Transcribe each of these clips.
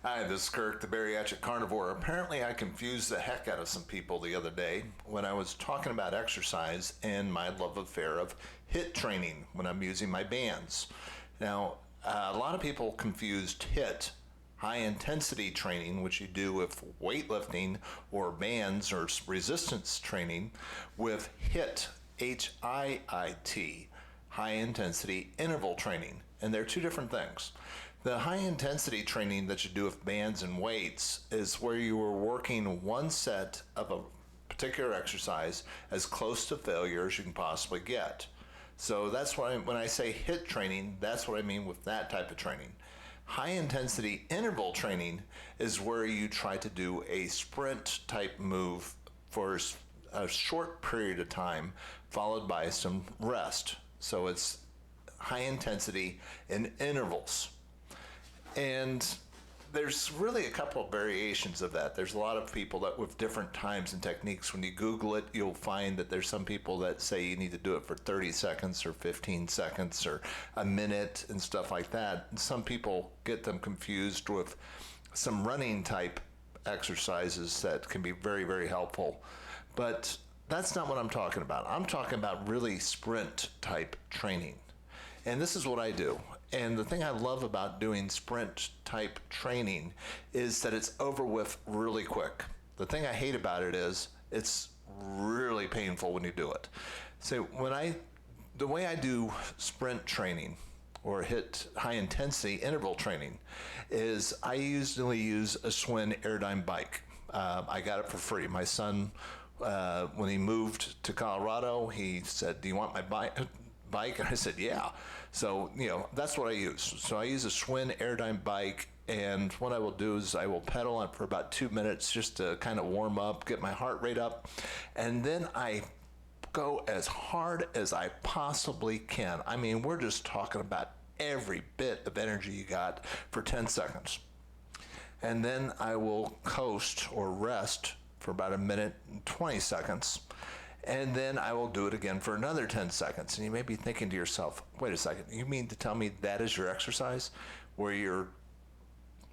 Hi, this is Kirk, the bariatric carnivore. Apparently, I confused the heck out of some people the other day when I was talking about exercise and my love affair of HIIT training when I'm using my bands. Now, a lot of people confused HIIT, high intensity training, which you do with weightlifting or bands or resistance training, with HIIT, HIIT, high intensity interval training. And they're two different things. The high intensity training that you do with bands and weights is where you are working one set of a particular exercise as close to failure as you can possibly get. So that's why when I say HIIT training, that's what I mean with that type of training. High intensity interval training is where you try to do a sprint type move for a short period of time followed by some rest. So it's high intensity in intervals. And there's really a couple of variations of that. There's a lot of people that with different times and techniques. When you Google it, you'll find that there's some people that say you need to do it for 30 seconds or 15 seconds or a minute and stuff like that. And some people get them confused with some running type exercises that can be very, very helpful. But that's not what I'm talking about. I'm talking about really sprint type training. And this is what I do. And the thing I love about doing sprint type training is that it's over with really quick. The thing I hate about it is it's really painful when you do it. So the way I do sprint training or HIIT high intensity interval training is I usually use a Schwinn Airdyne bike. I got it for free. My son, when he moved to Colorado, he said, "Do you want my bike?" And I said, yeah. So, that's what I use. So I use a Schwinn Airdyne bike, and what I will do is I will pedal on it for about 2 minutes just to kind of warm up, get my heart rate up, and then I go as hard as I possibly can. I mean, we're just talking about every bit of energy you got for 10 seconds. And then I will coast or rest for about 1 minute and 20 seconds. And then I will do it again for another 10 seconds. And you may be thinking to yourself, wait a second, you mean to tell me that is your exercise? Where you're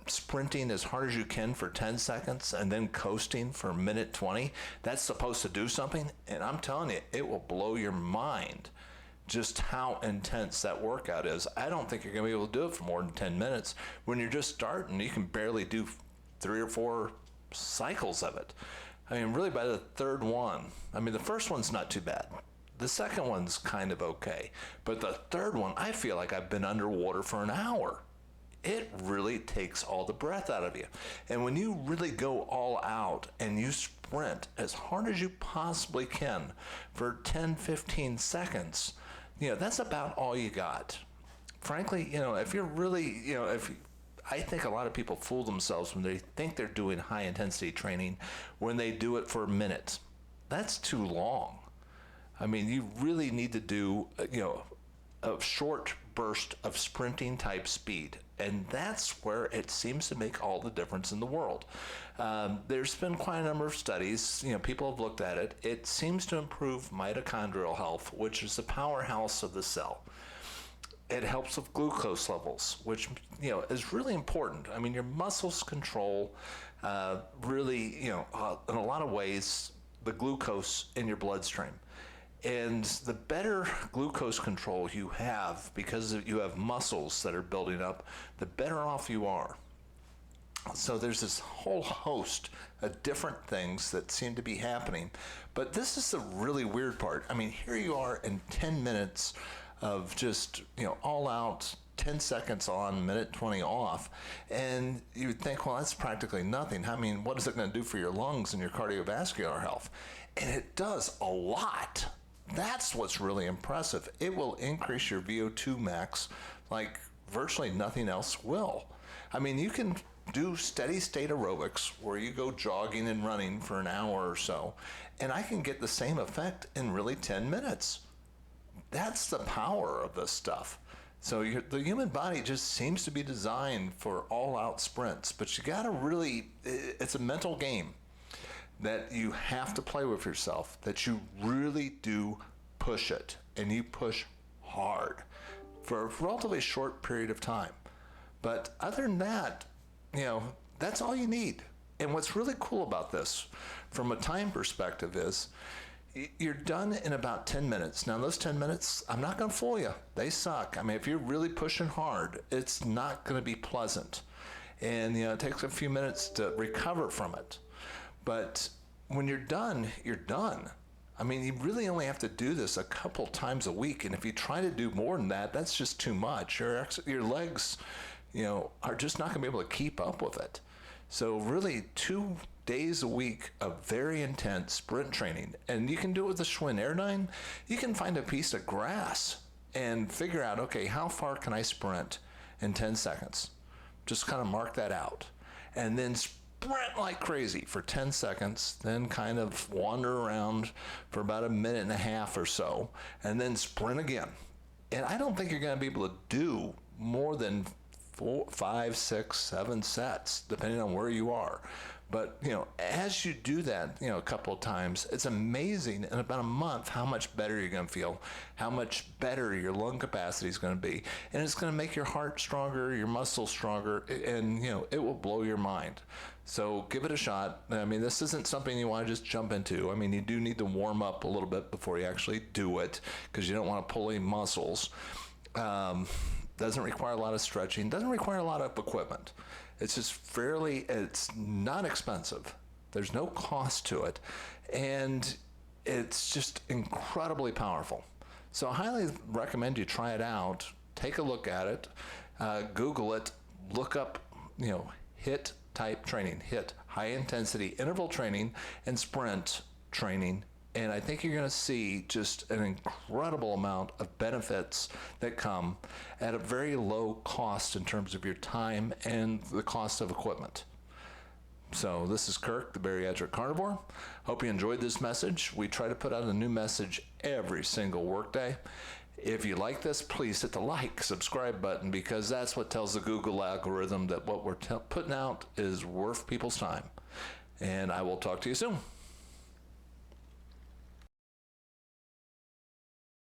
sprinting as hard as you can for 10 seconds and then coasting for 1 minute 20? That's supposed to do something? And I'm telling you, it will blow your mind just how intense that workout is. I don't think you're going to be able to do it for more than 10 minutes. When you're just starting, you can barely do 3 or 4 cycles of it. I mean, really by the third one, the first one's not too bad. The second one's kind of okay. But the third one, I feel like I've been underwater for an hour. It really takes all the breath out of you. And when you really go all out and you sprint as hard as you possibly can for 10, 15 seconds, that's about all you got. Frankly, if you're really, I think a lot of people fool themselves when they think they're doing high intensity training when they do it for a minute. That's too long. You really need to do, a short burst of sprinting type speed. And that's where it seems to make all the difference in the world. There's been quite a number of studies, people have looked at it. It seems to improve mitochondrial health, which is the powerhouse of the cell. It helps with glucose levels, which is really important. Your muscles control really, in a lot of ways, the glucose in your bloodstream. And the better glucose control you have, because you have muscles that are building up, the better off you are. So there's this whole host of different things that seem to be happening. But this is the really weird part. Here you are in 10 minutes of just, all out, 10 seconds on, 1 minute 20 off. And you would think, well, that's practically nothing. What is it going to do for your lungs and your cardiovascular health? And it does a lot. That's what's really impressive. It will increase your VO2 max like virtually nothing else will. You can do steady state aerobics where you go jogging and running for an hour or so, and I can get the same effect in really 10 minutes. That's the power of this stuff. So the human body just seems to be designed for all-out sprints, but you gotta really, it's a mental game that you have to play with yourself, that you really do push it, and you push hard for a relatively short period of time. But other than that, That's all you need. And what's really cool about this from a time perspective is you're done in about 10 minutes. Now, those 10 minutes, I'm not going to fool you. They suck. I mean, if you're really pushing hard, it's not going to be pleasant. And, it takes a few minutes to recover from it. But when you're done, you're done. I mean, you really only have to do this a couple times a week. And if you try to do more than that, that's just too much. Your legs, are just not going to be able to keep up with it. So really 2 days a week of very intense sprint training. And you can do it with the Schwinn Airdyne. You can find a piece of grass and figure out, okay, how far can I sprint in 10 seconds? Just kind of mark that out. And then sprint like crazy for 10 seconds, then kind of wander around for about a minute and a half or so, and then sprint again. And I don't think you're going to be able to do more than 4, 5, 6, 7 sets, depending on where you are. But, as you do that, a couple of times, it's amazing in about a month how much better you're going to feel, how much better your lung capacity is going to be. And it's going to make your heart stronger, your muscles stronger, and, it will blow your mind. So give it a shot. I mean, this isn't something you want to just jump into. I mean, you do need to warm up a little bit before you actually do it because you don't want to pull any muscles. Doesn't require a lot of stretching, doesn't require a lot of equipment. It's just it's not expensive. There's no cost to it. And it's just incredibly powerful. So I highly recommend you try it out. Take a look at it. Google it. Look up, HIIT type training. HIIT, high intensity interval training and sprint training. And I think you're going to see just an incredible amount of benefits that come at a very low cost in terms of your time and the cost of equipment. So this is Kirk, the Bariatric Carnivore. Hope you enjoyed this message. We try to put out a new message every single workday. If you like this, please hit the like, subscribe button, because that's what tells the Google algorithm that what we're putting out is worth people's time. And I will talk to you soon.